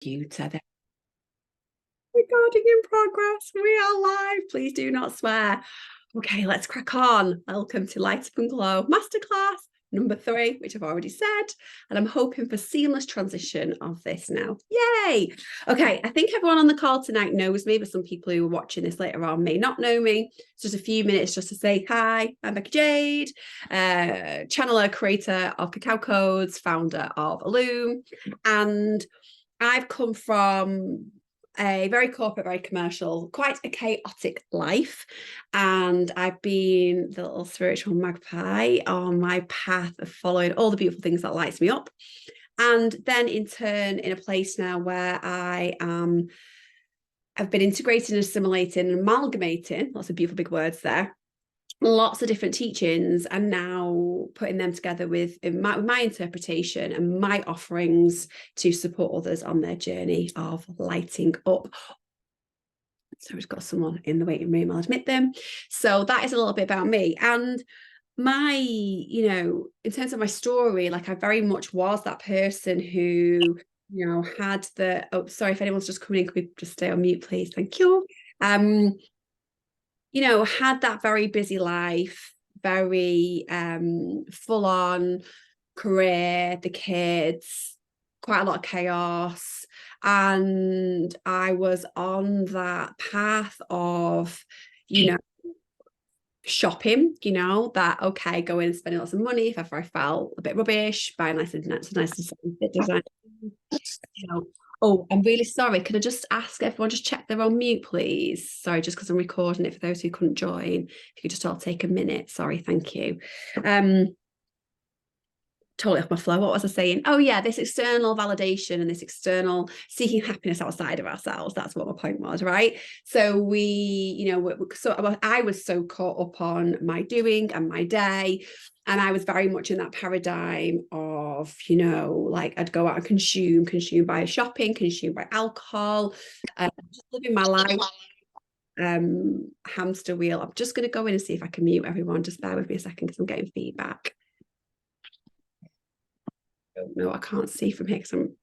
Computer. Recording in progress. We are live. Please do not swear. Okay, let's crack on. Welcome to Light Up and Glow Masterclass number 3, which I've already said. And I'm hoping for seamless transition of this now. Yay! Okay, I think everyone on the call tonight knows me, but some people who are watching this later on may not know me. It's just a few minutes just to say hi. I'm Becky Jade, channeler, creator of Cacao Codes, founder of Illume. And I've come from a very corporate, very commercial, quite a chaotic life. And I've been the little spiritual magpie on my path of following all the beautiful things that lights me up. And then in turn, in a place now where I've been integrating, assimilating, and amalgamating, lots of beautiful big words there, lots of different teachings, and now putting them together with my interpretation and my offerings to support others on their journey of lighting up. So we've got someone in the waiting room, I'll admit them. So that is a little bit about me. And my, in terms of my story, like I very much was that person who, had the, oh, sorry, if anyone's just coming in, could we just stay on mute, please? Thank you. Had that very busy life, very full on career, the kids, quite a lot of chaos. And I was on that path of, shopping, that, okay, go in and spending lots of money if ever I felt a bit rubbish, buy nice design. Oh, I'm really sorry. Could I just ask everyone just check they're on mute, please? Sorry, just because I'm recording it for those who couldn't join. If you could just all take a minute. Sorry, thank you. Totally off my flow. What was I saying? Oh yeah, this external validation and this external seeking happiness outside of ourselves. That's what my point was, right? So I was so caught up on my doing and my day. And I was very much in that paradigm of, like I'd go out and consume by shopping, consume by alcohol, just living my life. Hamster wheel. I'm just going to go in and see if I can mute everyone. Just bear with me a second because I'm getting feedback. No, I can't see from here because I'm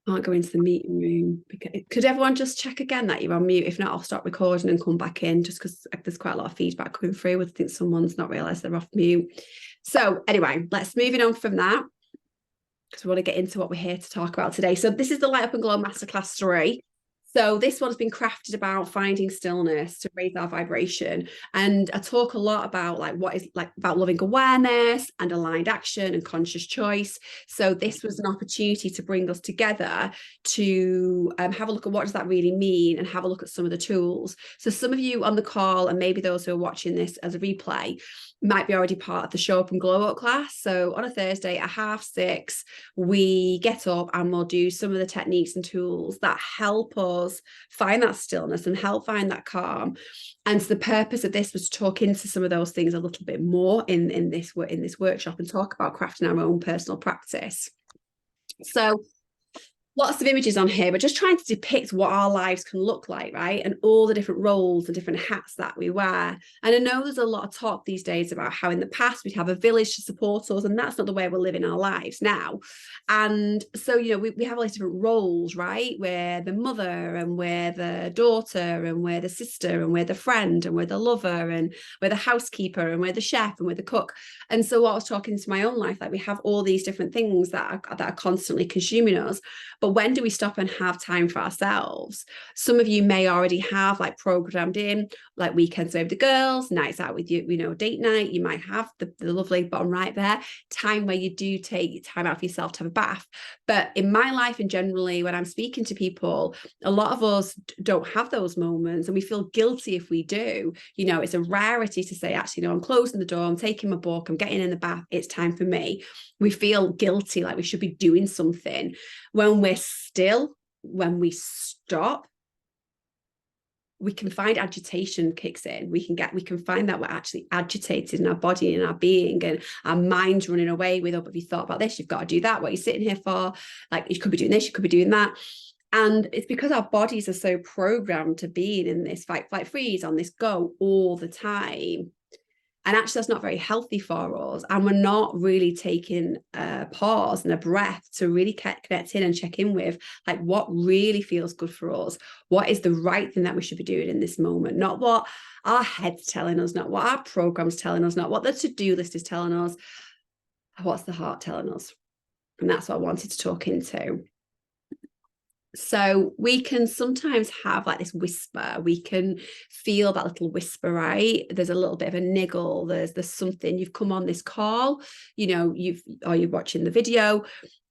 can't go into the meeting room. Could everyone just check again that you're on mute? If not, I'll stop recording and come back in just because there's quite a lot of feedback coming through. I think someone's not realised they're off mute. So anyway, let's moving on from that because we want to get into what we're here to talk about today. So this is the Light Up and Glow Masterclass 3. So this one's been crafted about finding stillness to raise our vibration. And I talk a lot about about loving awareness and aligned action and conscious choice. So this was an opportunity to bring us together to have a look at what does that really mean and have a look at some of the tools. So some of you on the call and maybe those who are watching this as a replay might be already part of the Show Up and Glow Up class. So on a Thursday at 6:30, we get up and we'll do some of the techniques and tools that help us find that stillness and help find that calm. And so the purpose of this was to talk into some of those things a little bit more in this workshop and talk about crafting our own personal practice. So lots of images on here, but just trying to depict what our lives can look like, right? And all the different roles and different hats that we wear. And I know there's a lot of talk these days about how in the past we'd have a village to support us, and that's not the way we're living our lives now. And so, we have all these different roles, right? We're the mother, and we're the daughter, and we're the sister, and we're the friend, and we're the lover, and we're the housekeeper, and we're the chef, and we're the cook. And so what I was talking to my own life, like we have all these different things that are constantly consuming us. But when do we stop and have time for ourselves? Some of you may already have like programmed in, like weekends with the girls, nights out with you, date night. You might have the lovely bottom right there, time where you do take time out for yourself to have a bath. But in my life and generally when I'm speaking to people, a lot of us don't have those moments and we feel guilty if we do. It's a rarity to say, actually, I'm closing the door, I'm taking my book, I'm getting in the bath, it's time for me. We feel guilty, like we should be doing something. When we're still, when we stop, we can find agitation kicks in. We can find that we're actually agitated in our body and our being, and our mind's running away with, oh, but have you thought about this? You've got to do that. What are you sitting here for? Like, you could be doing this, you could be doing that. And it's because our bodies are so programmed to being in this fight, flight, freeze, on this go all the time. And actually, that's not very healthy for us. And we're not really taking a pause and a breath to really connect in and check in with like what really feels good for us. What is the right thing that we should be doing in this moment? Not what our head's telling us, not what our program's telling us, not what the to-do list is telling us. What's the heart telling us? And that's what I wanted to talk into. So we can sometimes have like this whisper. We can feel that little whisper, right? There's a little bit of a niggle. There's something. You've come on this call, you're watching the video,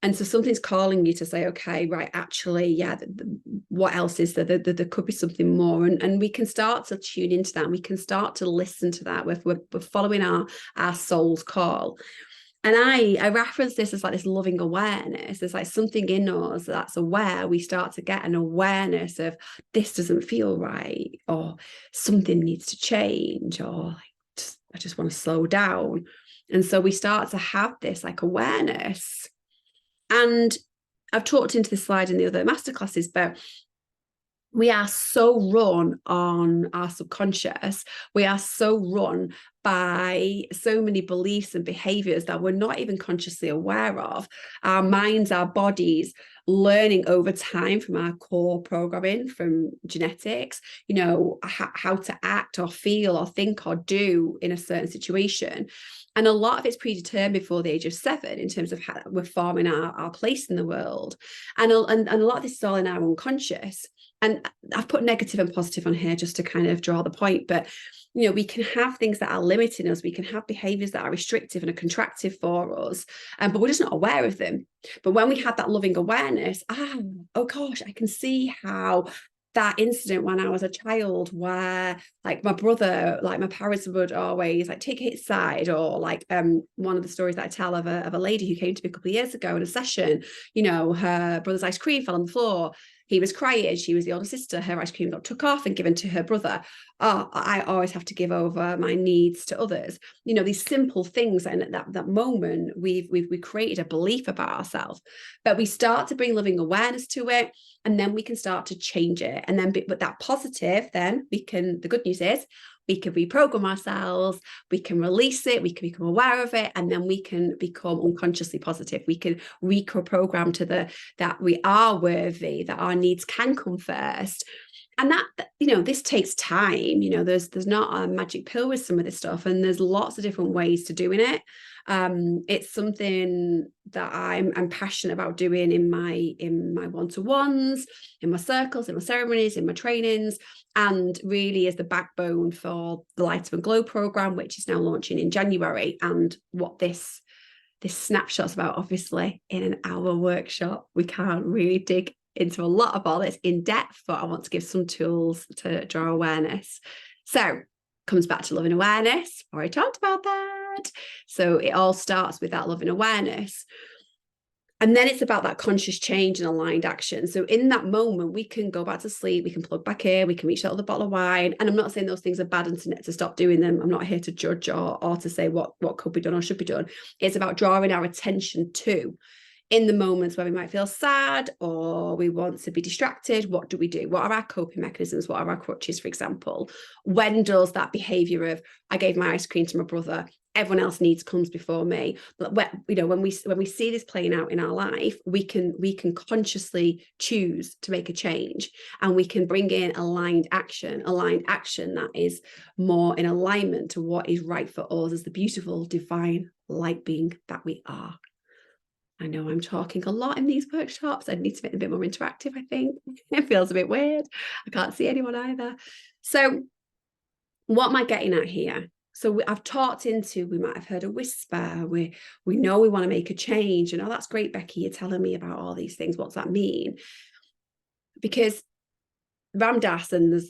and so something's calling you to say, okay, right, actually, yeah, what else is there? There could be something more, and we can start to tune into that. And we can start to listen to that. We're following our soul's call. And I reference this as like this loving awareness. There's like something in us that's aware. We start to get an awareness of this doesn't feel right, or something needs to change, or like, I just want to slow down. And so we start to have this like awareness. And I've talked into this slide in the other masterclasses, but we are so run on our subconscious. We are so run by so many beliefs and behaviors that we're not even consciously aware of. Our minds, our bodies, learning over time from our core programming, from genetics, how to act or feel or think or do in a certain situation. And a lot of it's predetermined before the age of 7 in terms of how we're forming our place in the world. And a lot of this is all in our unconscious. And I've put negative and positive on here just to kind of draw the point. But, we can have things that are limiting us. We can have behaviors that are restrictive and are contractive for us, but we're just not aware of them. But when we have that loving awareness, oh gosh, I can see how that incident when I was a child where like my brother, like my parents would always like take his side, or like one of the stories that I tell of a lady who came to me a couple of years ago in a session, her brother's ice cream fell on the floor. He was crying. She was the older sister. Her ice cream got took off and given to her brother. Oh, I always have to give over my needs to others. These simple things. And at that moment, we created a belief about ourselves. But we start to bring loving awareness to it, and then we can start to change it. And then, but that positive, then the good news is we can reprogram ourselves, we can release it, we can become aware of it, and then we can become unconsciously positive. We can reprogram to that we are worthy, that our needs can come first. And that, this takes time. There's not a magic pill with some of this stuff, and there's lots of different ways to doing it. It's something that I'm passionate about doing in my one-to-ones, in my circles, in my ceremonies, in my trainings, and really is the backbone for the Light Up and Glow program, which is now launching in January. And what this snapshot's about, obviously, in an hour workshop, we can't really dig into a lot of all this in depth, but I want to give some tools to draw awareness. So comes back to loving awareness. Already talked about that. So it all starts with that loving awareness. And then it's about that conscious change and aligned action. So in that moment, we can go back to sleep, we can plug back in, we can reach that other bottle of wine. And I'm not saying those things are bad and to stop doing them. I'm not here to judge or to say what could be done or should be done. It's about drawing our attention to, in the moments where we might feel sad or we want to be distracted, what do we do? What are our coping mechanisms? What are our crutches, for example? When does that behavior of, I gave my ice cream to my brother, everyone else needs comes before me? But when we see this playing out in our life, we can consciously choose to make a change, and we can bring in aligned action that is more in alignment to what is right for us as the beautiful, divine light being that we are. I know I'm talking a lot in these workshops. I need to make them a bit more interactive, I think. It feels a bit weird. I can't see anyone either. So what am I getting at here? So I've talked into, we might have heard a whisper. We know we want to make a change. And that's great, Becky, you're telling me about all these things. What's that mean? Because Ram Dass, and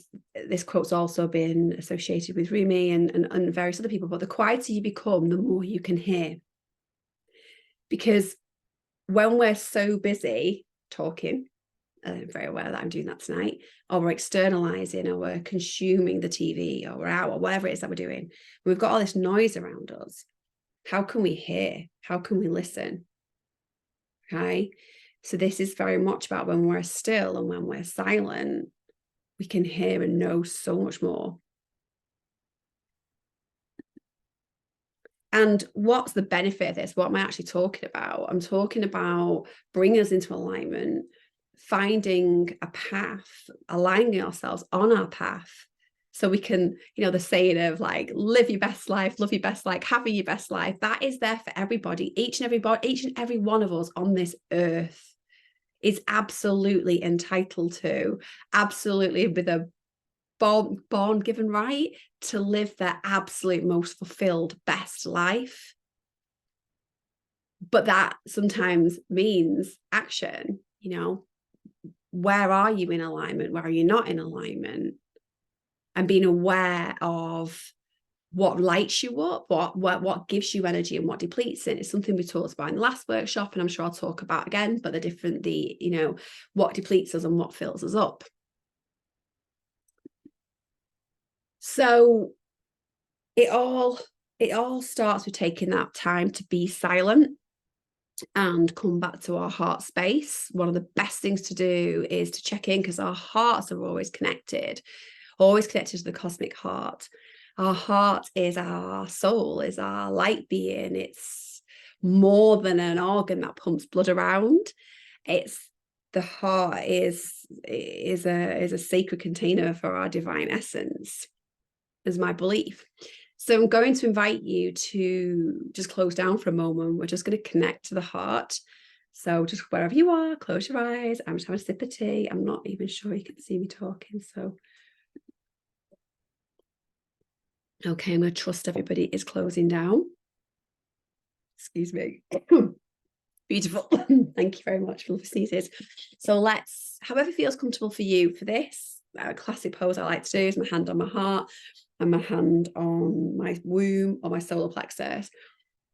this quote's also been associated with Rumi and various other people, but the quieter you become, the more you can hear. Because when we're so busy talking, I'm very aware that I'm doing that tonight, or we're externalizing, or we're consuming the TV, or we're out, or whatever it is that we're doing, we've got all this noise around us. How can we hear? How can we listen? Okay. So this is very much about when we're still and when we're silent, we can hear and know so much more. And what's the benefit of this? What am I actually talking about? I'm talking about bringing us into alignment, finding a path, aligning ourselves on our path. So we can, the saying of like, live your best life, love your best life, having your best life, that is there for everybody. Each and every one of us on this earth is absolutely entitled to, absolutely with a born given right to live their absolute most fulfilled best life. But that sometimes means action. Where are you in alignment? Where are you not in alignment? And being aware of what lights you up, what gives you energy and what depletes it. It's something we talked about in the last workshop, and I'm sure I'll talk about again, but what depletes us and what fills us up. So it all starts with taking that time to be silent and come back to our heart space. One of the best things to do is to check in, because our hearts are always connected to the cosmic heart. Our heart is our soul, is our light being. It's more than an organ that pumps blood around. The heart is a sacred container for our divine essence, is my belief. So I'm going to invite you to just close down for a moment. We're just going to connect to the heart. So just wherever you are, close your eyes. I'm just having a sip of tea. I'm not even sure you can see me talking. So, okay, I'm going to trust everybody is closing down. Excuse me. Beautiful. Thank you very much for the sneezes. So let's, however feels comfortable for you for this, classic pose I like to do is my hand on my heart and my hand on my womb or my solar plexus.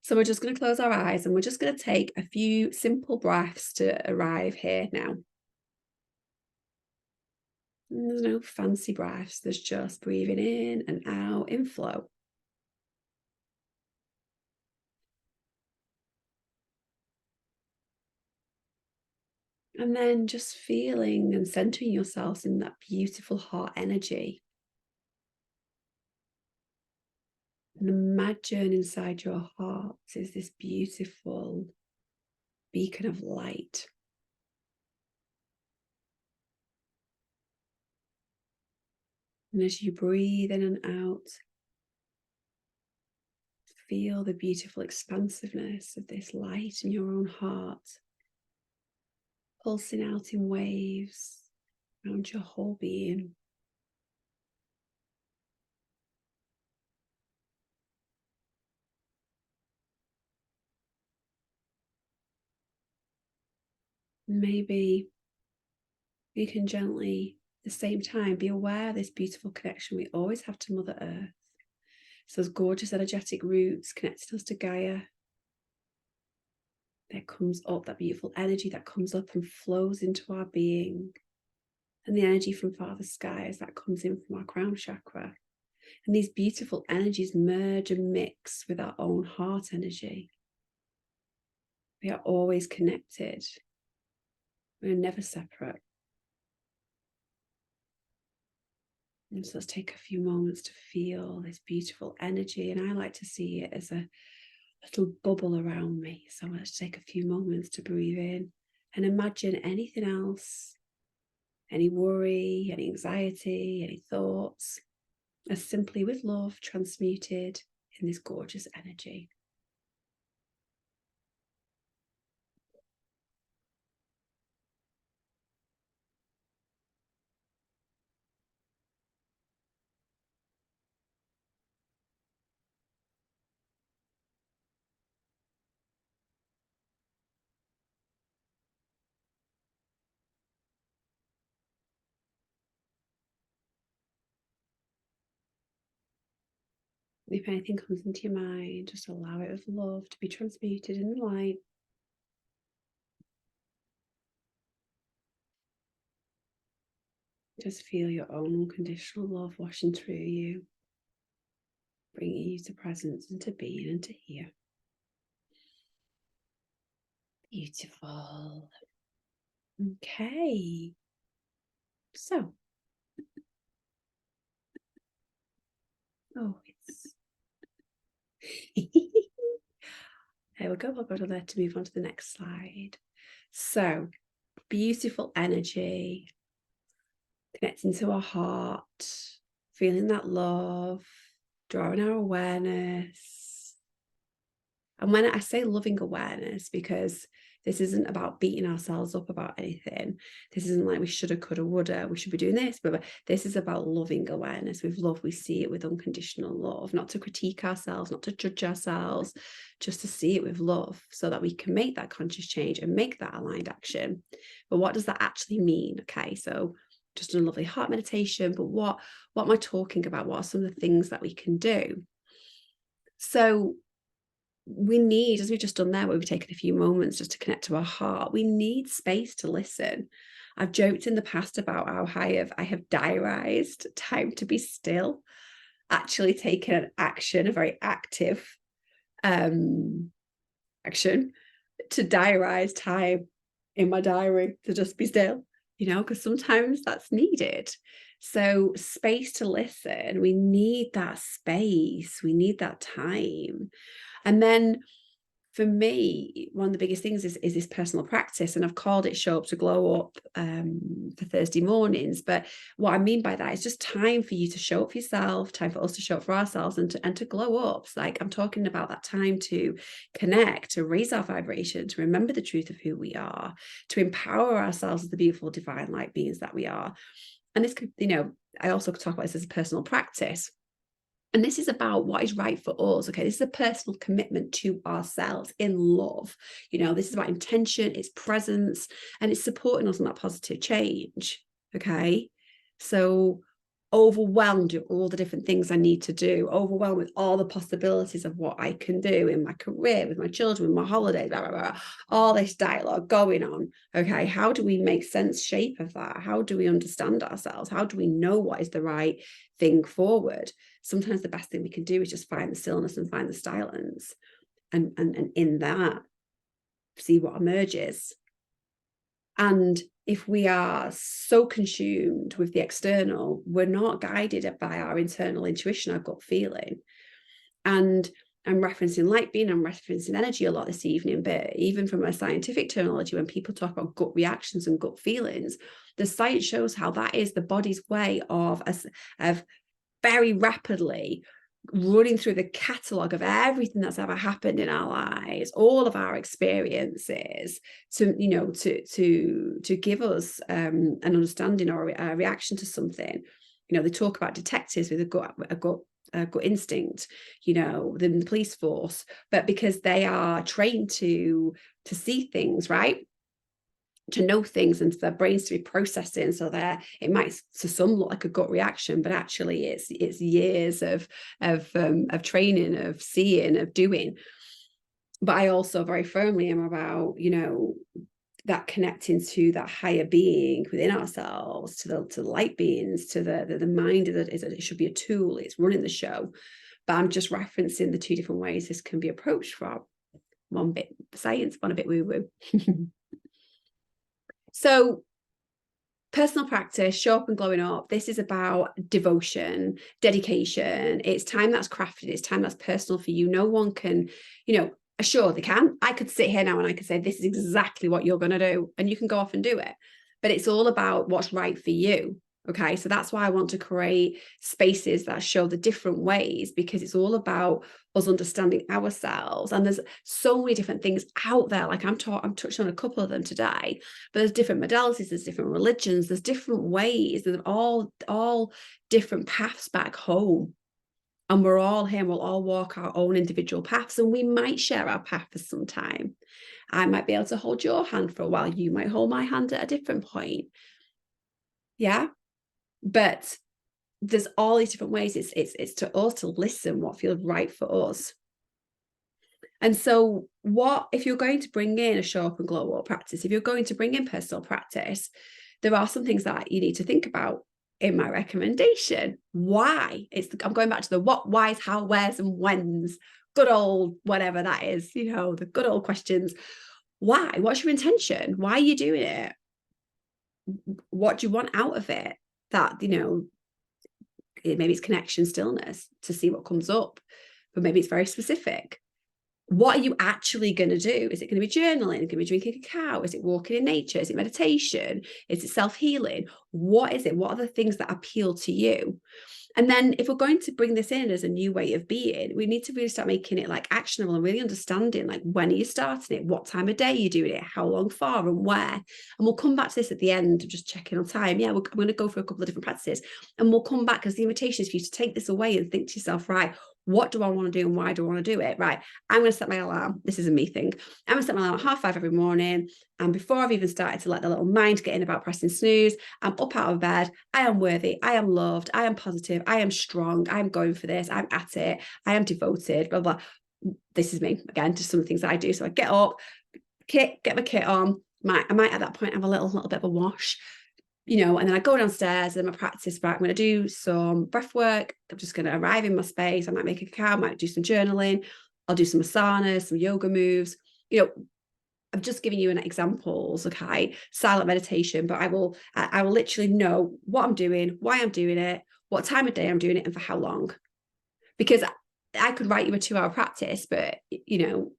So we're just going to close our eyes and we're just going to take a few simple breaths to arrive here now. And there's no fancy breaths. There's just breathing in and out in flow. And then just feeling and centering yourselves in that beautiful heart energy. And imagine inside your heart is this beautiful beacon of light. And as you breathe in and out, feel the beautiful expansiveness of this light in your own heart, pulsing out in waves around your whole being. Maybe you can gently, at the same time, be aware of this beautiful connection we always have to Mother Earth. So those gorgeous energetic roots connecting us to Gaia. There comes up that beautiful energy that comes up and flows into our being. And the energy from Father Sky as that comes in from our crown chakra. And these beautiful energies merge and mix with our own heart energy. We are always connected. We are never separate. And so let's take a few moments to feel this beautiful energy. And I like to see it as a little bubble around me. So let's take a few moments to breathe in and imagine anything else, any worry, any anxiety, any thoughts, as simply with love transmuted in this gorgeous energy. If anything comes into your mind, just allow it with love to be transmuted in the light. Just feel your own unconditional love washing through you, bringing you to presence and to being and to here. Beautiful. Okay. So, oh, it's There we go. I'll go to there to move on to the next slide. So beautiful energy, connecting to our heart, feeling that love, drawing our awareness. And when I say loving awareness, because this isn't about beating ourselves up about anything. This isn't like we shoulda, coulda, woulda, we should be doing this, but this is about loving awareness. With love, we see it with unconditional love, not to critique ourselves, not to judge ourselves, just to see it with love so that we can make that conscious change and make that aligned action. But what does that actually mean? Okay, so just a lovely heart meditation, but what am I talking about? What are some of the things that we can do? So we need, as we've just done there, where we've taken a few moments just to connect to our heart, we need space to listen. I've joked in the past about how I have diarized time to be still, actually taken an action, a very active action, to diarize time in my diary to just be still, because sometimes that's needed. So space to listen, we need that space, we need that time. And then for me, one of the biggest things is this personal practice. And I've called it Show Up to Glow Up for Thursday mornings. But what I mean by that is just time for you to show up for yourself, time for us to show up for ourselves and to glow up. It's like I'm talking about that time to connect, to raise our vibration, to remember the truth of who we are, to empower ourselves as the beautiful divine light beings that we are. And this could, I also talk about this as a personal practice. And this is about what is right for us. Okay, this is a personal commitment to ourselves in love. This is about intention, it's presence, and it's supporting us on that positive change. Okay, so overwhelmed with all the different things I need to do, overwhelmed with all the possibilities of what I can do in my career, with my children, with my holidays, blah, blah, blah, all this dialogue going on. Okay, how do we make sense shape of that? How do we understand ourselves? How do we know what is the right thing forward? Sometimes the best thing we can do is just find the stillness and find the silence, and in that see what emerges. And if we are so consumed with the external, we're not guided by our internal intuition, our gut feeling. And I'm referencing light being, I'm referencing energy a lot this evening, but even from a scientific terminology, when people talk about gut reactions and gut feelings, the science shows how that is the body's way of very rapidly running through the catalogue of everything that's ever happened in our lives, all of our experiences, to give us an understanding or a reaction to something. They talk about detectives with a gut instinct, the police force, but because they are trained to see things, right? To know things and for their brains to be processing, so that it might to some look like a gut reaction, but actually it's years of training, of seeing, of doing. But I also very firmly am about that connecting to that higher being within ourselves, to the light beings, to the mind that it should be a tool, it's running the show. But I'm just referencing the two different ways this can be approached from. One bit science, one a bit woo-woo. So personal practice, show up and glowing up. This is about devotion, dedication. It's time that's crafted. It's time that's personal for you. No one can, sure they can. I could sit here now and I could say, this is exactly what you're going to do. And you can go off and do it. But it's all about what's right for you. Okay, so that's why I want to create spaces that show the different ways, because it's all about us understanding ourselves. And there's so many different things out there. Like I'm touching on a couple of them today, but there's different modalities, there's different religions, there's different ways, there's all different paths back home. And we're all here and we'll all walk our own individual paths, and we might share our path for some time. I might be able to hold your hand for a while. You might hold my hand at a different point. Yeah. But there's all these different ways. It's to us to listen what feels right for us. And so what if you're going to bring in a show up and glow up practice, if you're going to bring in personal practice, there are some things that you need to think about in my recommendation. Why? I'm going back to the what, whys, how, wheres, and whens. Good old whatever that is, the good old questions. Why? What's your intention? Why are you doing it? What do you want out of it? That, maybe it's connection, stillness, to see what comes up, but maybe it's very specific. what are you actually going to do? Is it going to be journaling? Is it going to be drinking cacao? Is it walking in nature? Is it meditation? Is it self-healing? What is it? What are the things that appeal to you? And then if we're going to bring this in as a new way of being, we need to really start making it like actionable and really understanding, like, when are you starting it? What time of day are you doing it? How long for and where? And we'll come back to this at the end, just checking on time. Yeah, I'm going to go through a couple of different practices, and we'll come back, because the invitation is for you to take this away and think to yourself, right, what do I want to do and why do I want to do it? Right, I'm going to set my alarm. This is a me thing. I'm going to set my alarm at 5:30 every morning. And before I've even started to let the little mind get in about pressing snooze, I'm up out of bed. I am worthy. I am loved. I am positive. I am strong. I'm going for this. I'm at it. I am devoted, blah, blah. This is me. Again, just some of the things that I do. So I get up, get my kit on. I might at that point have a little bit of a wash, and then I go downstairs and my practice, right, I'm going to do some breath work. I'm just going to arrive in my space. I might make a cacao, I might do some journaling. I'll do some asanas, some yoga moves. I'm just giving you an examples, okay? Silent meditation, but I will literally know what I'm doing, why I'm doing it, what time of day I'm doing it, and for how long. Because I could write you a 2-hour practice, but you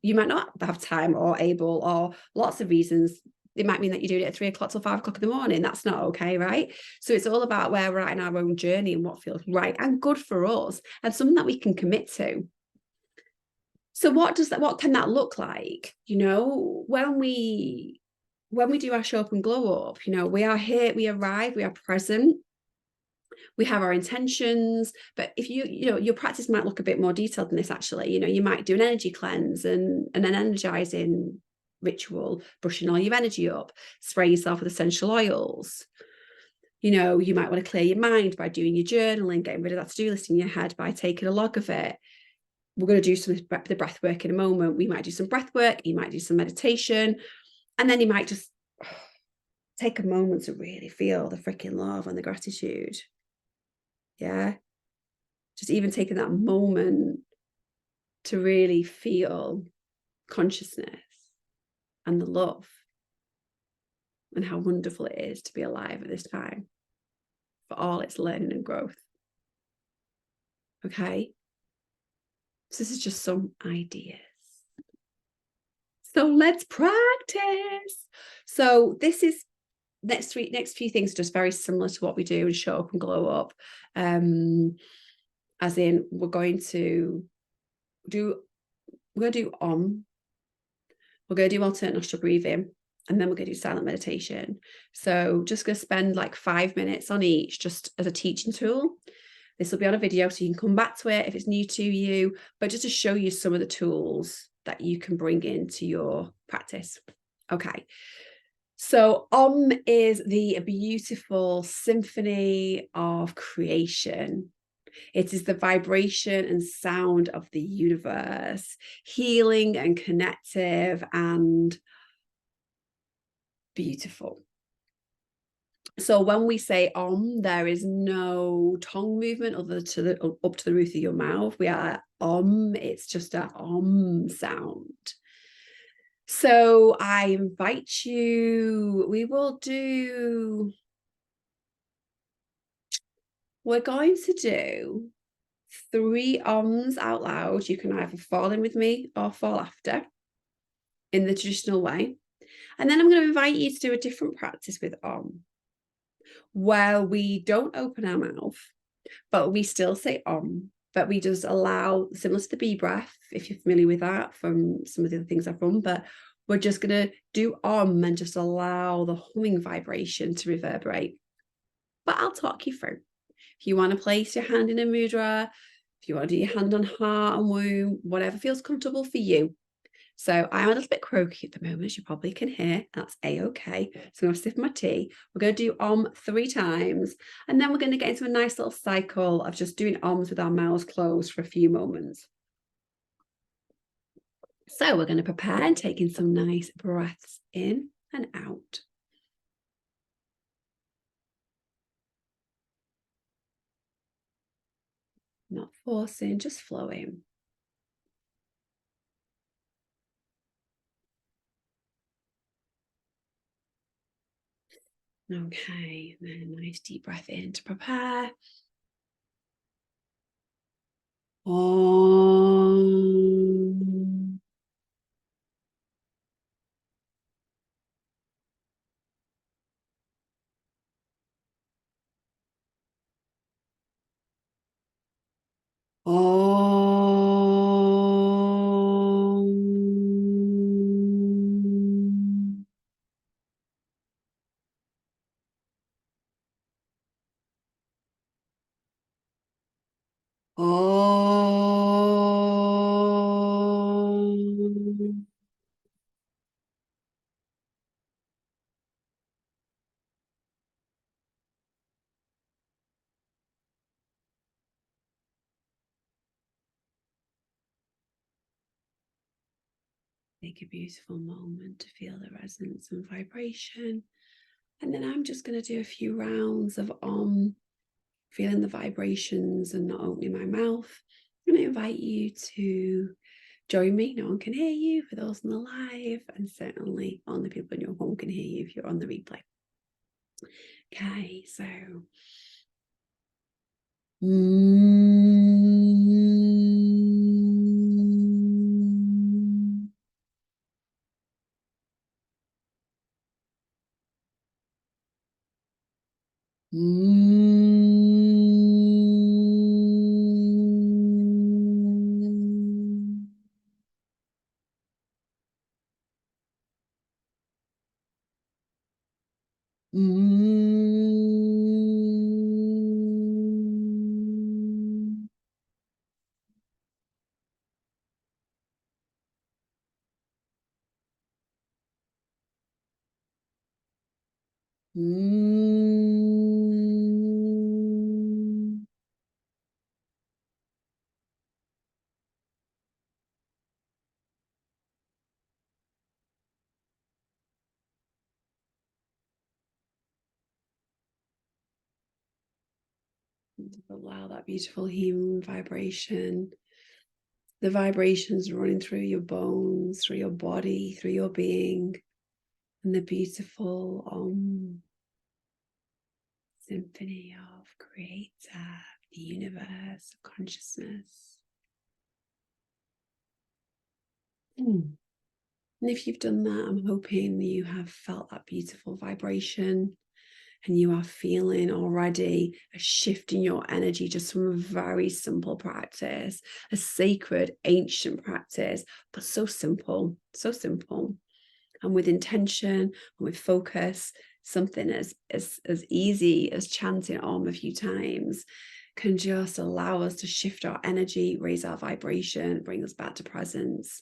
might not have time or able, or lots of reasons. It might mean that you're doing it at 3 o'clock till 5 o'clock in the morning. That's not okay, right? So it's all about where we're at in our own journey and what feels right and good for us, and something that we can commit to. So what can that look like? When we do our show up and glow up, we are here, we arrive, we are present, we have our intentions. But if your practice might look a bit more detailed than this, actually. You might do an energy cleanse and an energizing ritual, brushing all your energy up, spray yourself with essential oils. You might want to clear your mind by doing your journaling, getting rid of that to-do list in your head by taking a log of it. We're going to do the breath work in a moment. We might do some breath work. You might do some meditation. And then you might just take a moment to really feel the freaking love and the gratitude. Yeah. Just even taking that moment to really feel consciousness and the love and how wonderful it is to be alive at this time for all its learning and growth. Okay. So this is just some ideas. So let's practice. So this is next few things, just very similar to what we do in Show Up and Glow Up. As in, we're going to do we're going to do alternate nostril breathing, and then we're going to do silent meditation. So just going to spend like 5 minutes on each, just as a teaching tool. This will be on a video, so you can come back to it if it's new to you, but just to show you some of the tools that you can bring into your practice. Okay. So is the beautiful symphony of creation. It is the vibration and sound of the universe, healing and connective and beautiful. So when we say there is no tongue movement other to up to the roof of your mouth. We are it's just a sound. So I invite you, we're going to do 3 out loud. You can either fall in with me or fall after in the traditional way. And then I'm going to invite you to do a different practice with where we don't open our mouth, but we still say but we just allow, similar to the bee breath, if you're familiar with that from some of the other things I've run, but we're just going to do and just allow the humming vibration to reverberate. But I'll talk you through. If you want to place your hand in a mudra, if you want to do your hand on heart and womb, whatever feels comfortable for you. So I'm a little bit croaky at the moment, as you probably can hear. That's a-okay. So I'm going to sip my tea. We're going to do 3 times. And then we're going to get into a nice little cycle of just doing with our mouths closed for a few moments. So we're going to prepare and take in some nice breaths in and out. Not forcing, just flowing. Okay, and then a nice deep breath in to prepare. Om. Take a beautiful moment to feel the resonance and vibration. And then I'm just going to do a few rounds of feeling the vibrations and not opening my mouth. I'm going to invite you to join me. No one can hear you for those on the live, and certainly only people in your home can hear you if you're on the replay. Okay, so allow that beautiful healing vibration, the vibrations running through your bones, through your body, through your being, and the beautiful symphony of creator, the universe, consciousness. And if you've done that, I'm hoping you have felt that beautiful vibration and you are feeling already a shift in your energy just from a very simple practice, a sacred, ancient practice, but so simple, and with intention and with focus. Something as easy as chanting Om a few times can just allow us to shift our energy, raise our vibration, bring us back to presence.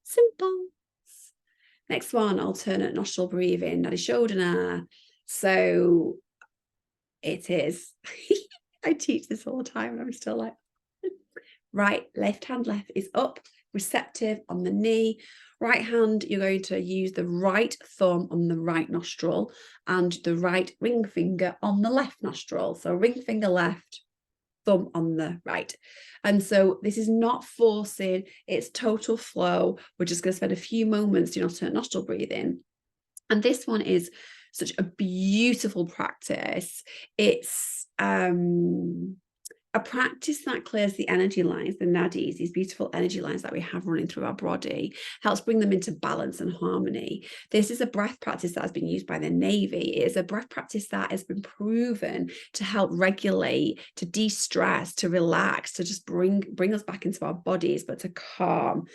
Simple. Next one, alternate nostril breathing, Nadi Shodhana. So it is, I teach this all the time and I'm still like, right, left hand left is up, receptive on the knee. Right hand, you're going to use the right thumb on the right nostril and the right ring finger on the left nostril. So ring finger left, thumb on the right. And so this is not forcing, it's total flow. We're just going to spend a few moments doing alternate nostril breathing. And this one is such a beautiful practice. It's a practice that clears the energy lines, the nadis, these beautiful energy lines that we have running through our body, helps bring them into balance and harmony. This is a breath practice that has been used by the Navy. It is a breath practice that has been proven to help regulate, to de-stress, to relax, to just bring us back into our bodies, but to calm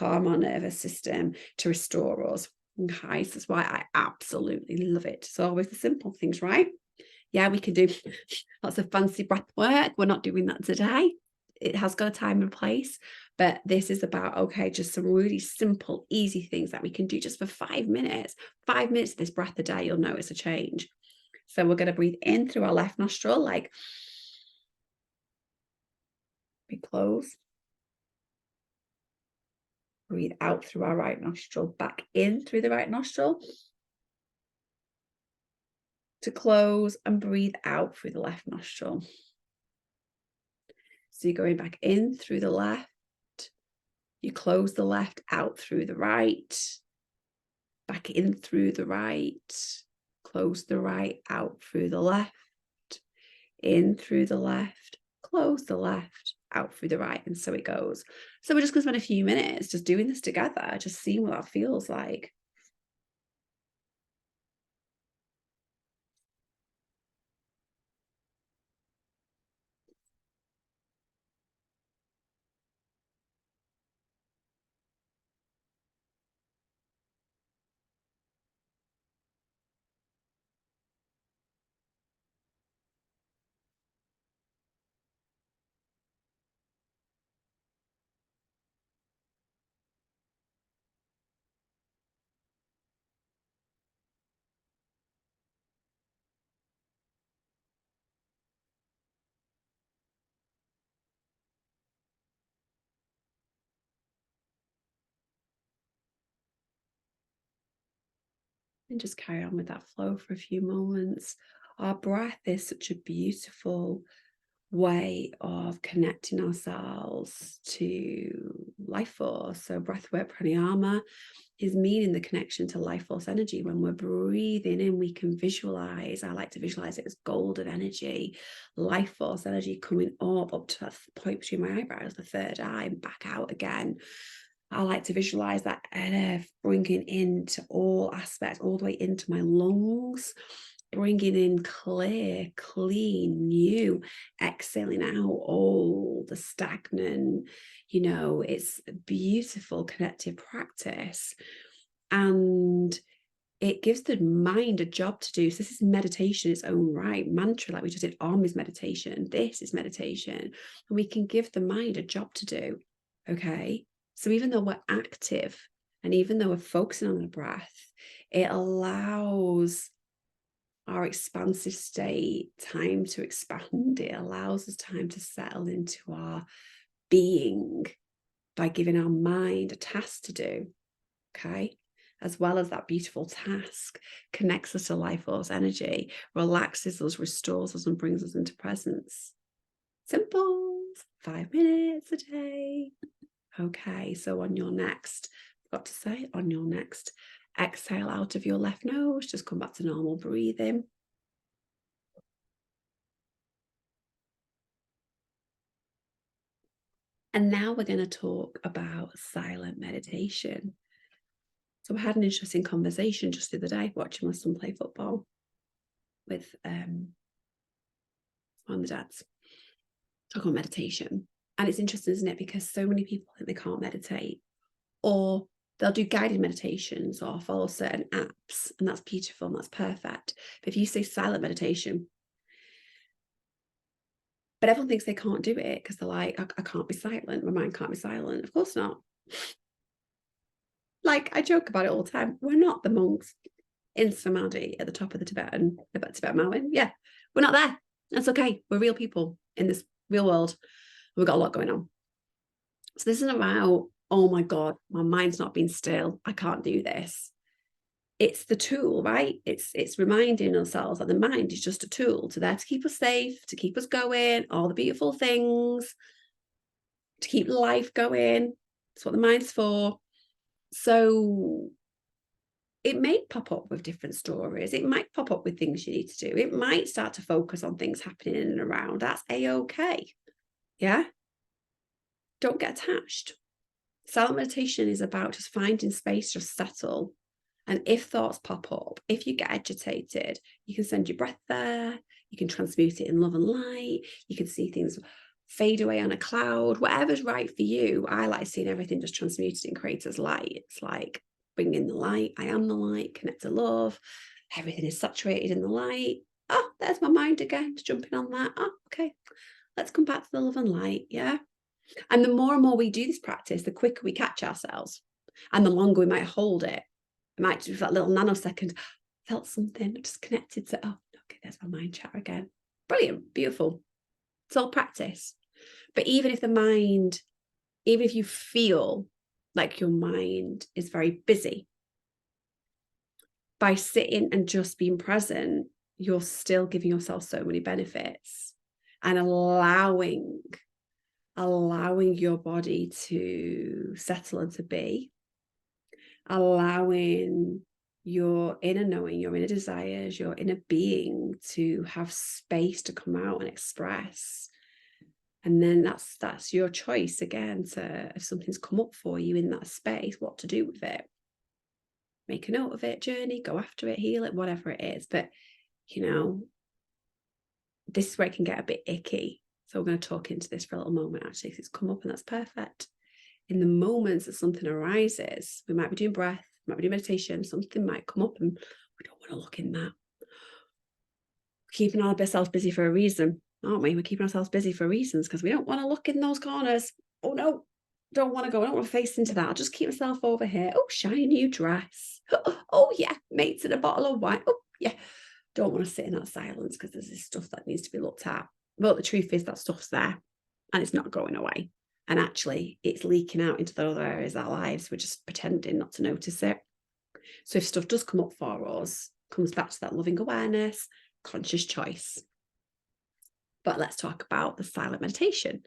our nervous system, to restore us. Okay, so that's why I absolutely love it. So always the simple things, right? Yeah, we can do lots of fancy breath work. We're not doing that today. It has got a time and place, but this is about, okay, just some really simple, easy things that we can do just for 5 minutes. 5 minutes of this breath a day, you'll notice a change. So we're going to breathe in through our left nostril, like we close. Breathe out through our right nostril, back in through the right nostril to close, and breathe out through the left nostril. So you're going back in through the left, you close the left, out through the right, back in through the right, close the right, out through the left, in through the left, close the left, out through the right, and so it goes. So we're just going to spend a few minutes just doing this together, just seeing what that feels like. And just carry on with that flow for a few moments. Our breath is such a beautiful way of connecting ourselves to life force. So breathwork pranayama is meaning the connection to life force energy. When we're breathing in, we can visualize, I like to visualize it as golden energy, life force energy coming up to that point between my eyebrows, the third eye, and back out again. I like to visualize that air bringing into all aspects, all the way into my lungs, bringing in clear, clean, new, exhaling out all the stagnant. It's a beautiful connective practice. And it gives the mind a job to do. So this is meditation in its own right. Mantra, like we just did, Om is meditation. This is meditation. And we can give the mind a job to do. Okay. So even though we're active and even though we're focusing on the breath, it allows our expansive state time to expand. It allows us time to settle into our being by giving our mind a task to do. Okay. As well as that beautiful task connects us to life force energy, relaxes us, restores us, and brings us into presence. Simple. 5 minutes a day. Okay, so on your next, got to say, on your next exhale out of your left nose, just come back to normal breathing. And now we're going to talk about silent meditation. So I had an interesting conversation just the other day watching my son play football with one of the dads. Talk about meditation. And it's interesting, isn't it? Because so many people think they can't meditate, or they'll do guided meditations or follow certain apps, and that's beautiful and that's perfect. But if you say silent meditation, but everyone thinks they can't do it because they're like, I can't be silent. My mind can't be silent. Of course not. Like, I joke about it all the time. We're not the monks in Samadhi at the top of the Tibetan mountain. Yeah, we're not there. That's okay. We're real people in this real world. We've got a lot going on. So this isn't about, oh my God, my mind's not been still. I can't do this. It's the tool, right? It's reminding ourselves that the mind is just a tool there to keep us safe, to keep us going, all the beautiful things, to keep life going. That's what the mind's for. So it may pop up with different stories. It might pop up with things you need to do. It might start to focus on things happening in and around. That's a-okay. Yeah? Don't get attached. Silent meditation is about just finding space, just settle. And if thoughts pop up, if you get agitated, you can send your breath there. You can transmute it in love and light. You can see things fade away on a cloud. Whatever's right for you. I like seeing everything just transmuted and created as light. It's like bring in the light. I am the light. Connect to love. Everything is saturated in the light. Oh, there's my mind again, just jumping on that. Oh, okay. Let's come back to the love and light. Yeah. And the more and more we do this practice, the quicker we catch ourselves and the longer we might hold it. It might do that little nanosecond, felt something, just connected to, oh, okay, there's my mind chatter again. Brilliant, beautiful. It's all practice. But even if you feel like your mind is very busy, by sitting and just being present, you're still giving yourself so many benefits and allowing your body to settle and to be, allowing your inner knowing, your inner desires, your inner being to have space to come out and express. And then that's your choice again, to, if something's come up for you in that space, what to do with it. Make a note of it, journey, go after it, heal it, whatever it is. But this is where it can get a bit icky. So we're going to talk into this for a little moment, actually, because it's come up and that's perfect. In the moments that something arises, we might be doing breath, might be doing meditation, something might come up and we don't want to look in that. We're keeping ourselves busy for a reason, aren't we? We're keeping ourselves busy for reasons because we don't want to look in those corners. Oh no, don't want to go. I don't want to face into that. I'll just keep myself over here. Oh, shiny new dress. Oh yeah, mates and a bottle of wine. Oh yeah. Don't want to sit in that silence because there's this stuff that needs to be looked at. But the truth is that stuff's there and it's not going away. And actually, it's leaking out into the other areas of our lives. We're just pretending not to notice it. So if stuff does come up for us, comes back to that loving awareness, conscious choice. But let's talk about the silent meditation.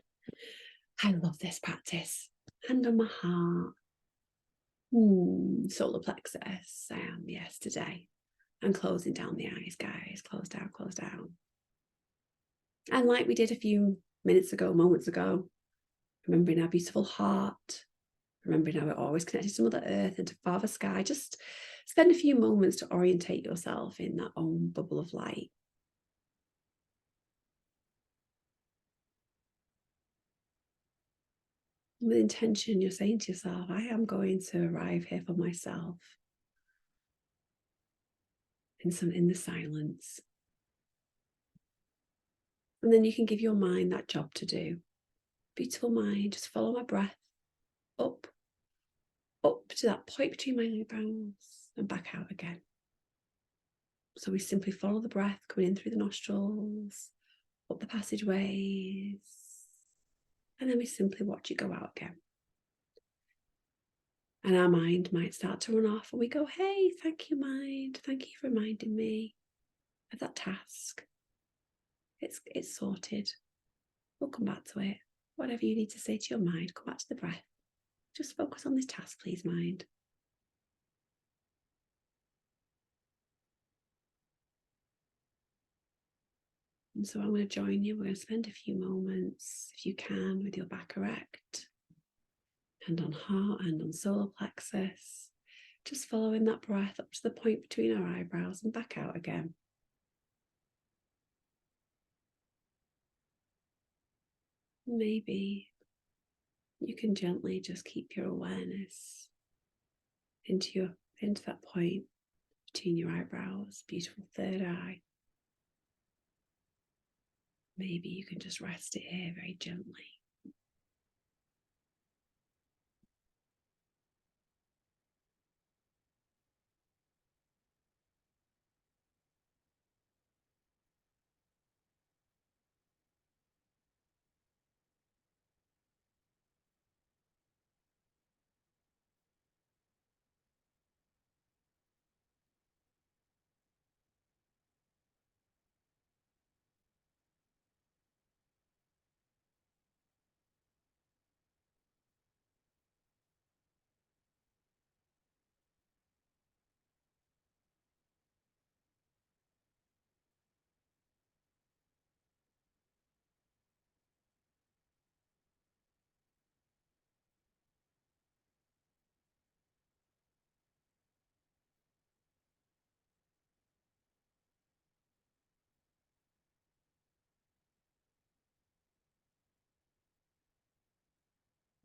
I love this practice. Hand on my heart. Solar plexus. Yes, today. And closing down the eyes, guys. Close down, close down. And like we did a few moments ago, remembering our beautiful heart, remembering how we're always connected to Mother Earth and to Father Sky. Just spend a few moments to orientate yourself in that own bubble of light. With intention, you're saying to yourself, I am going to arrive here for myself. In the silence. And then you can give your mind that job to do. Beautiful mind, just follow my breath up to that point between my eyebrows and back out again. So we simply follow the breath coming in through the nostrils, up the passageways, and then we simply watch it go out again. And our mind might start to run off and we go, hey, thank you, mind. Thank you for reminding me of that task. It's sorted. We'll come back to it. Whatever you need to say to your mind, come back to the breath. Just focus on this task, please, mind. And so I'm going to join you. We're going to spend a few moments, if you can, with your back erect, hand on heart, hand on solar plexus, just following that breath up to the point between our eyebrows and back out again. Maybe you can gently just keep your awareness into that point between your eyebrows, beautiful third eye. Maybe you can just rest it here very gently.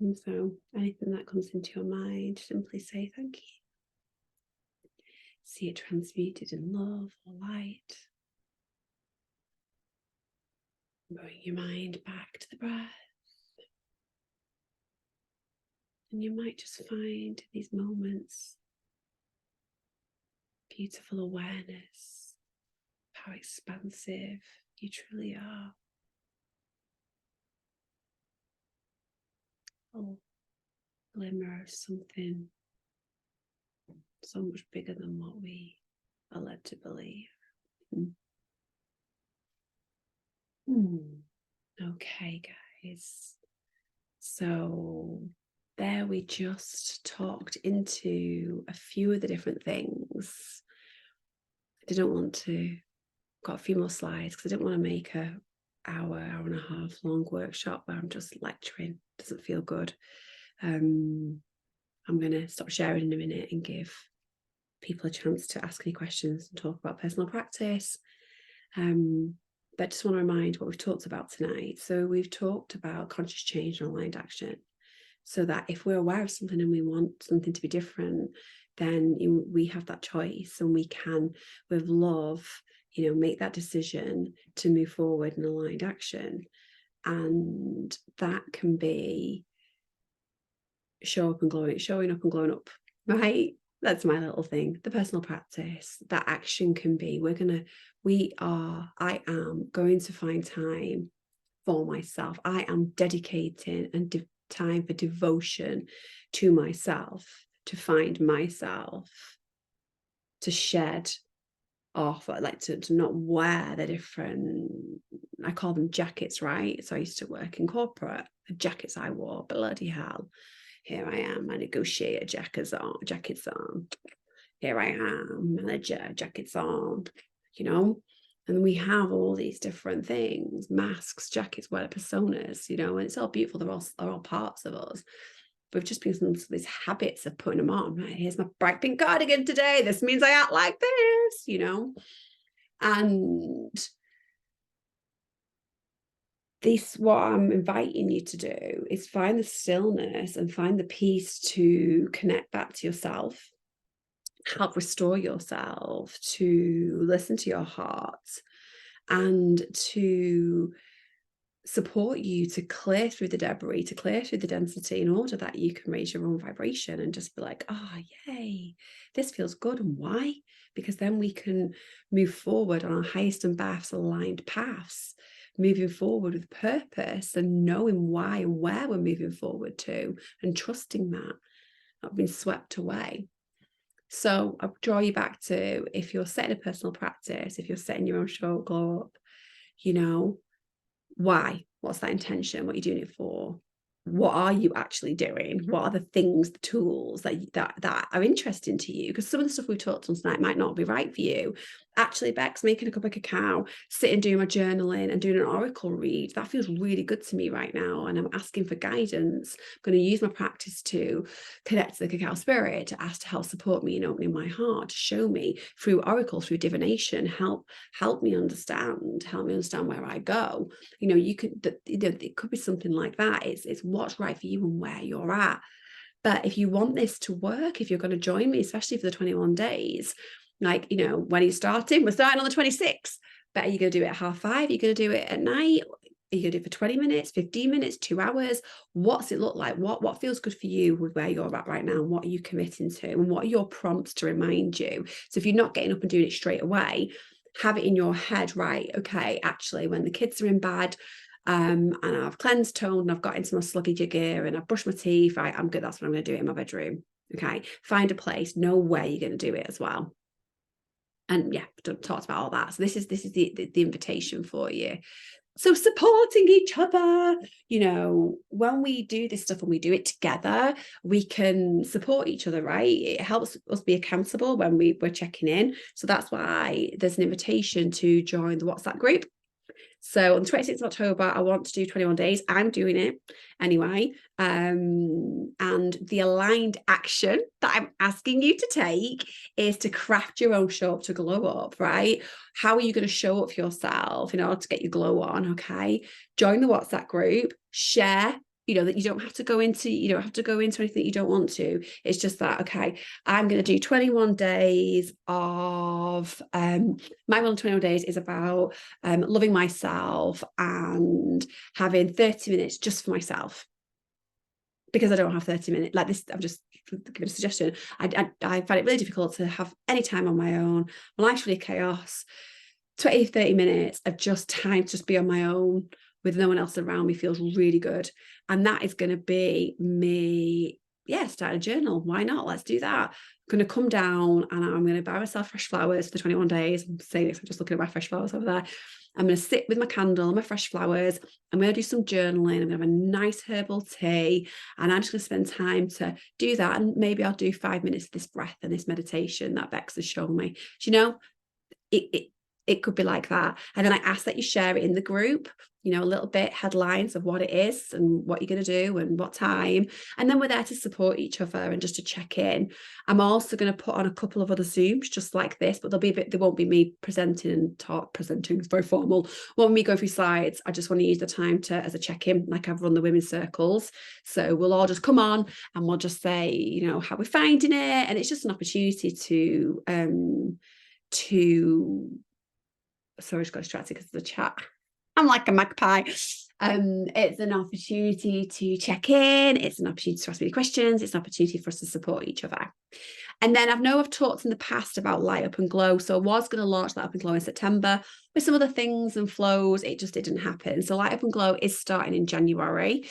And so anything that comes into your mind, simply say thank you. See it transmuted in love or light. Bring your mind back to the breath. And you might just find in these moments beautiful awareness, how expansive you truly are. A glimmer of something so much bigger than what we are led to believe. Okay, guys. So there we just talked into a few of the different things. I didn't want to, got a few more slides because I didn't want to make a hour and a half long workshop where I'm just lecturing. Doesn't feel good. I'm going to stop sharing in a minute and give people a chance to ask any questions and talk about personal practice. But I just want to remind what we've talked about tonight. So we've talked about conscious change and aligned action. So that if we're aware of something and we want something to be different, then we have that choice and we can, with love, make that decision to move forward in aligned action. And that can be showing up and glowing up, right? That's my little thing. The personal practice, that action can be, I am going to find time for myself. I am dedicating and time for devotion to myself, to find myself to shed off, like to not wear the different, I call them jackets, right? So I used to work in corporate. The jackets I wore, bloody hell, here I am, I negotiate jackets on. Here I am, manager, jackets on, you know. And we have all these different things, masks, jackets, whatever, personas, you know, and it's all beautiful. They're all parts of us. We've just been some these habits of putting them on. Right, here's my bright pink cardigan today. This means I act like this, you know. And this, what I'm inviting you to do is find the stillness and find the peace to connect back to yourself, help restore yourself, to listen to your heart, and to support you to clear through the debris, to clear through the density, in order that you can raise your own vibration and just be like, oh, yay, this feels good. And why? Because then we can move forward on our highest and best aligned paths, moving forward with purpose and knowing why and where we're moving forward to, and trusting that, not being swept away. So I'll draw you back to, if you're setting a personal practice, if you're setting your own show glow up, you know, why? What's that intention? What are you doing it for? What are you actually doing? What are the things, the tools that are interesting to you? Because some of the stuff we've talked on tonight might not be right for you. Actually, Bex, making a cup of cacao, sitting doing my journaling and doing an oracle read, that feels really good to me right now. And I'm asking for guidance. I'm going to use my practice to connect to the cacao spirit, to ask to help support me in opening my heart, to show me through oracle, through divination, help me understand where I go. You know, it could be something like that. It's what's right for you and where you're at. But if you want this to work, if you're going to join me, especially for the 21 days, like, you know, when are you starting? We're starting on the 26th. But are you going to do it at 5:30? Are you going to do it at night? Are you going to do it for 20 minutes, 15 minutes, 2 hours? What's it look like? What feels good for you with where you're at right now? What are you committing to? And what are your prompts to remind you? So if you're not getting up and doing it straight away, have it in your head, right? Okay, actually, when the kids are in bed, and I've cleansed, toned, and I've got into my sluggy gear and I've brushed my teeth, right, I'm good. That's what I'm going to do in my bedroom. Okay, find a place, know where you're going to do it as well. And yeah, talked about all that. So this is the invitation for you. So supporting each other, you know, when we do this stuff and we do it together, we can support each other, right? It helps us be accountable when we're checking in. So that's why there's an invitation to join the WhatsApp group. So on the 26th of October, I want to do 21 days. I'm doing it anyway. And the aligned action that I'm asking you to take is to craft your own show up to glow up, right? How are you going to show up for yourself in order to get your glow on? Okay. Join the WhatsApp group, share, you know, that you don't have to go into anything that you don't want to. It's just that, okay, I'm going to do 21 days of, my one 21 days is about loving myself and having 30 minutes just for myself. Because I don't have 30 minutes like this, I'm just giving a suggestion. I find it really difficult to have any time on my own. My life's really chaos. 20-30 minutes of just time to just be on my own with no one else around me feels really good. And that is going to be me, start a journal. Why not? Let's do that. I'm going to come down and I'm going to buy myself fresh flowers for the 21 days. I'm saying this, I'm just looking at my fresh flowers over there. I'm going to sit with my candle and my fresh flowers. I'm going to do some journaling. I'm going to have a nice herbal tea. And I'm just going to spend time to do that. And maybe I'll do 5 minutes of this breath and this meditation that Bex has shown me. Do you know, it could be like that. And then I ask that you share it in the group, you know, a little bit, headlines of what it is and what you're going to do and what time. And then we're there to support each other and just to check in. I'm also going to put on a couple of other Zooms just like this, but they won't be me presenting, it's very formal. Won't me go through slides. I just want to use the time as a check-in, like I've run the women's circles. So we'll all just come on and we'll just say, you know, how we're finding it. And it's just an opportunity to sorry, I just got distracted because of the chat. I'm like a magpie. It's an opportunity to check in. It's an opportunity to ask me questions. It's an opportunity for us to support each other. And then I've talked in the past about Light Up and Glow. So I was going to launch Light Up and Glow in September with some other things and flows. It just didn't happen. So Light Up and Glow is starting in January.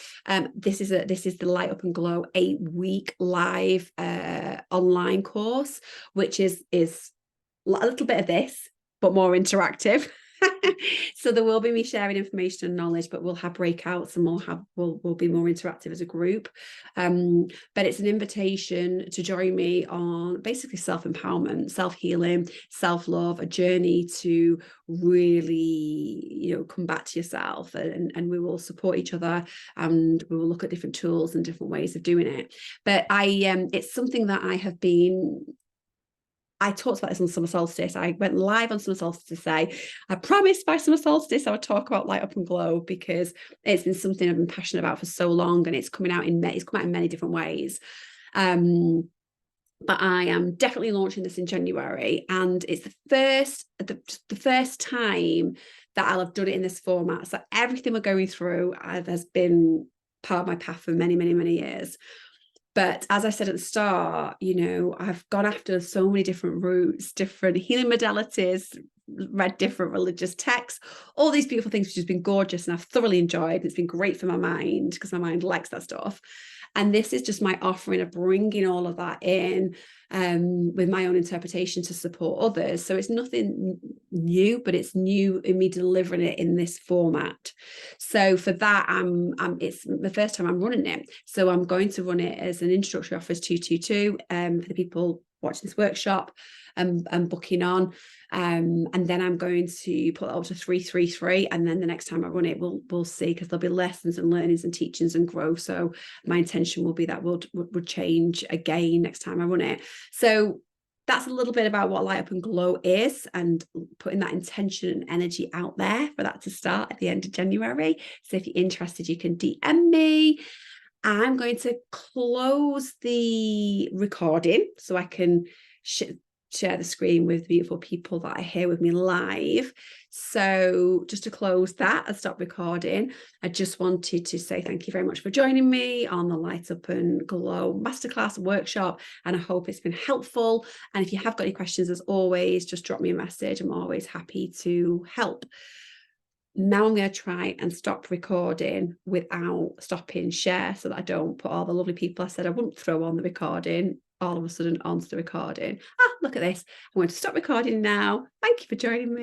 This is the Light Up and Glow 8-week live online course, which is a little bit of this, but more interactive. So there will be me sharing information and knowledge, but we'll have breakouts and we'll be more interactive as a group. But it's an invitation to join me on basically self-empowerment, self-healing, self-love, a journey to really, come back to yourself, and we will support each other, and we will look at different tools and different ways of doing it. But it's something that I talked about this on summer solstice. I went live on summer solstice to say, I promised by summer solstice I would talk about light up and glow, because it's been something I've been passionate about for so long, and it's come out in many different ways. But I am definitely launching this in January, and it's the first time that I'll have done it in this format. So everything we're going through has been part of my path for many years. But as I said at the start, I've gone after so many different routes, different healing modalities, read different religious texts, all these beautiful things, which has been gorgeous, and I've thoroughly enjoyed. It's been great for my mind, because my mind likes that stuff. And this is just my offering of bringing all of that in, with my own interpretation to support others. So it's nothing new, but it's new in me delivering it in this format. So for that, it's the first time I'm running it. So I'm going to run it as an introductory offer 222 for the people watching this workshop and booking on. And then I'm going to put that up to 333. And then the next time I run it, we'll see, because there'll be lessons and learnings and teachings and growth. So my intention will be that would change again next time I run it. So that's a little bit about what Light Up and Glow is, and putting that intention and energy out there for that to start at the end of January. So if you're interested, you can DM me. I'm going to close the recording so I can share the screen with beautiful people that are here with me live. So just to close that and stop recording, I just wanted to say thank you very much for joining me on the Light Up and Glow Masterclass workshop, and I hope it's been helpful. And if you have got any questions, as always, just drop me a message. I'm always happy to help. Now I'm going to try and stop recording without stopping share, so that I don't put all the lovely people I said I wouldn't throw on the recording all of a sudden onto the recording. Look at this. I'm going to stop recording now. Thank you for joining me.